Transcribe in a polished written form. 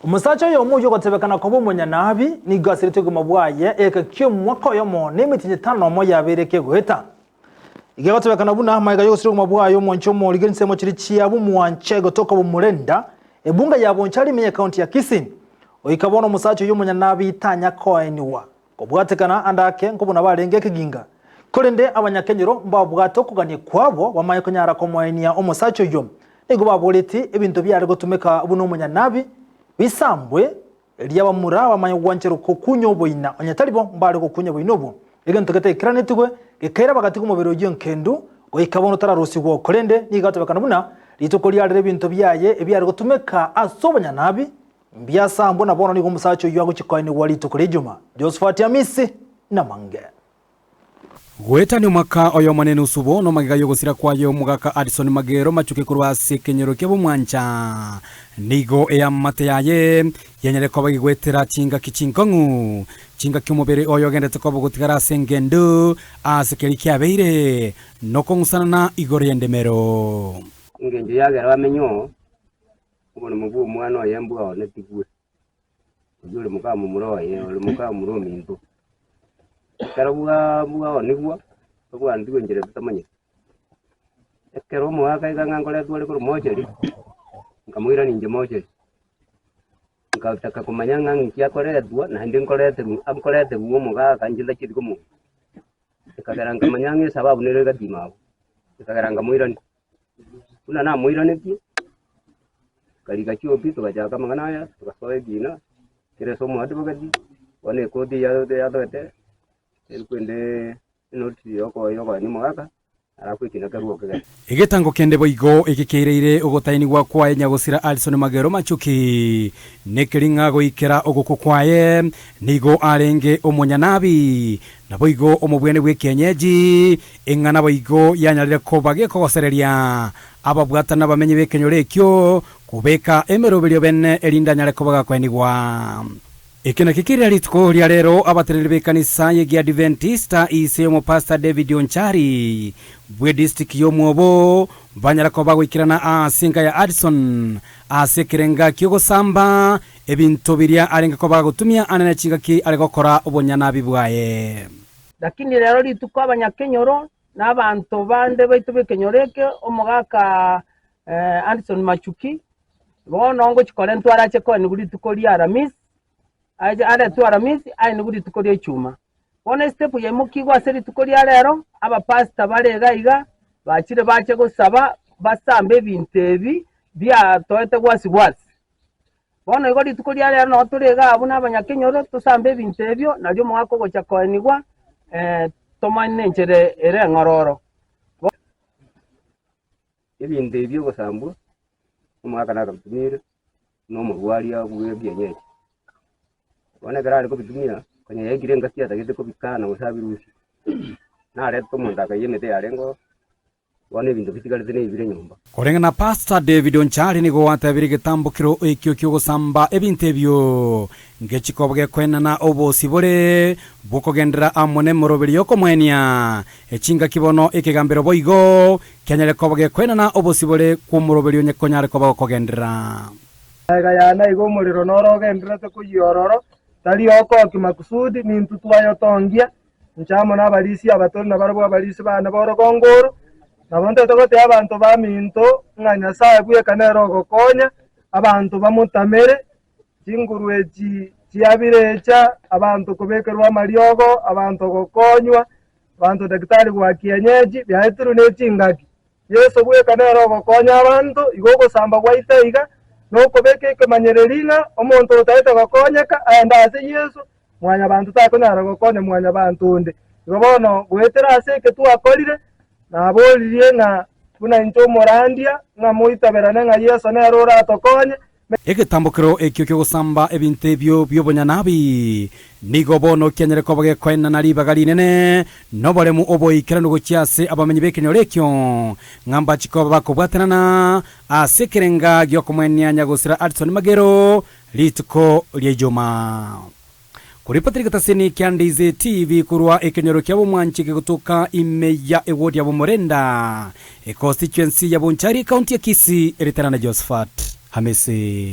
Umusacha yo mujo gotebekana ko bumunya nabi ni gasirite gumabwaye eka kyomwako yo mo nemitinye tano mo yabereke guheta ige gotebekana buna mayiga yo sirwe gumabwaye mo nchomo ligense mo chirichia bumwanche gotoka bumurenda ebunga yabo nchali menye county ya Kisii oikabona umusacha yo munya nabi itanya koeniwa kobwatekana andake nkobuna barenge kiginga kolende abanyakenyero mbabwato kuganie kwabo bamaye konyara ko moenia umusacha yo ego baboleti ebintu byari gotumeka buno munya nabi bisambwe eliaba murawa manyo gwanchero kokunyo boina onyatalibo mbale kokunyo boinobo egento kete ikranetugwe gekera bagati ku mubero gyo nkendu goikabono tararusi gwo kolende ni gato bakana buna litokoli alere bintu byaye ebyari gotumeka asobanya nabi mbyasambwe nabono ni gumusacho yago chikoine wali tokolejuma Josephat Amisi na mange Gweta ni mwaka oyo manene usubo no magiga yogosira kwayo mugaka Addison Magero machuke kurwase kenyero kebo mwancha nigo eya mate yaye yenyere ko bagigwetera cinga kichinkongu cinga kyumubere oyo gendete ko bugutigara sengendo asekeri kyabeire noko ngusana na Igor Yendemero ngenje yagera bamenyo ubone mubu mwana yembuga one tigwe ujule mukamu muroye ole mukamu murominto karabuga onigwa bwa ndiwe njere tutamanye ekero mwaka igangangole twale ko mojeri nkamwira ninje mojeri nkataka kumanya ngangi kyakoredwa na ndi nkorete uwo muga kanjinda kiri ko mu ikagaranga manyange sababu nere gadimabo ikagaranga mwirani kuna na mwirani ki kaliga cyo pito gajaga mangana ya tukasoe gina kire somo hadi bagadi wane kodi ya doete kwende inoti yoko ni mwaka arakwikina karuo kagari igetango kende boigo ikikereire ugotaini gwa kwaye nyagosira Addison Magero machuki nekiringa goikera ogoko kwaye nigo arenge omunyanabi na boigo omubwene bwe kenyeji ingana boigo yanyarire ko bageko gosereria ababwata nabamenye bekenyorekyo kubeka emerobelyo bene elindanyare ko bagakwenigwa Ikena kikiri alitko lya lero abaterere bekanisa yegi Adventista ise yo Pastor David Onchari bwe district yo mwobo banyara ko bagwikirana asinga ya Addison asekirenga kyogo samba ebintu birya arenga ko bagutumia anana cinga ki aregokora ubonyana bibwaye lakini lero lituko abanyakenyoro n'abantu bande baitu bekenyoreke omugaka Addison Machuki bono ngo chikore ntwarache ko ni guri tukori Aramis aje tu Aramisi ai nuguri tukori cyuma one step ye mukigwa seri tukori rero aba pastor barega iga bakire bace gusaba basambe bintebi bya toete gwasi bono igori tukori rero no turega abuna abanyakenyoro tusambe bintebyo naryo mwako go cyakoenigwa tomane nchere ere ngororo ibintebyo gusambu umwaka nakatumire no mugwaria bwe byenyeje wana garari ko bitumira kanya yagire ngasiya tageze ko bikana gusabirushi na reto mundaka yemete yarengo wane bintu bitigarite ne ibire nyumba korenga na Pastor David Onchari nigo watabiri getambukiro ekyo kyo gusamba ebintebyo ngechikobwe kwenana obosibore bukogendera amone morobeli yoko mwenia echinga kibono ekigambero boigo kyanyale kobwe kwenana obosibore ku morobeli nyekonyare koba kogendera aga yana igo muriro norogendera te kuyororo tali oko kimakusudi ni ntutwayo tongia nchamo n'abalisi abatori n'abarabo abalisi bana borogongoro nabonte togote abantu baminto nganya saye buye kanero gokonya abantu bamutamere chingurwe chiabirecha abantu kubekerwa mariogo abantu gokonywa abantu daktari wa kienyeji byaituru ne chingaki Yesu buye kanero gokonya abantu igogo samba gwaiteiga noko beke kemanyereringa omuntu utaita gakonyeka aenda ase Yesu mwanya bantu takonyara gokonya mwanya bantu nde ibono gwetera ase ke tu akolire na bolirie na kuna into morandia na muitaberana nga Yesu na rora atokonye Ekitambukiro ekyo kyo gusamba ebintebyo byobonyanabi nigo bono kyanyere ko bage kwena nali bagali nene nobole mu oboyikira nugo cyase abamenye bekenyorekyo ngamba chiko bakobwatanana asekerenga gyo kumwenya nyagosira Addison Magero lituko lyejoma kuri Patrick Taseni Kyandize TV kurwa ekenyero kyabo mwanchike kutoka imeya ewodi ya Bomorenda constituency ya Bonchari county ya Kisii eritana na Josephat Amisi.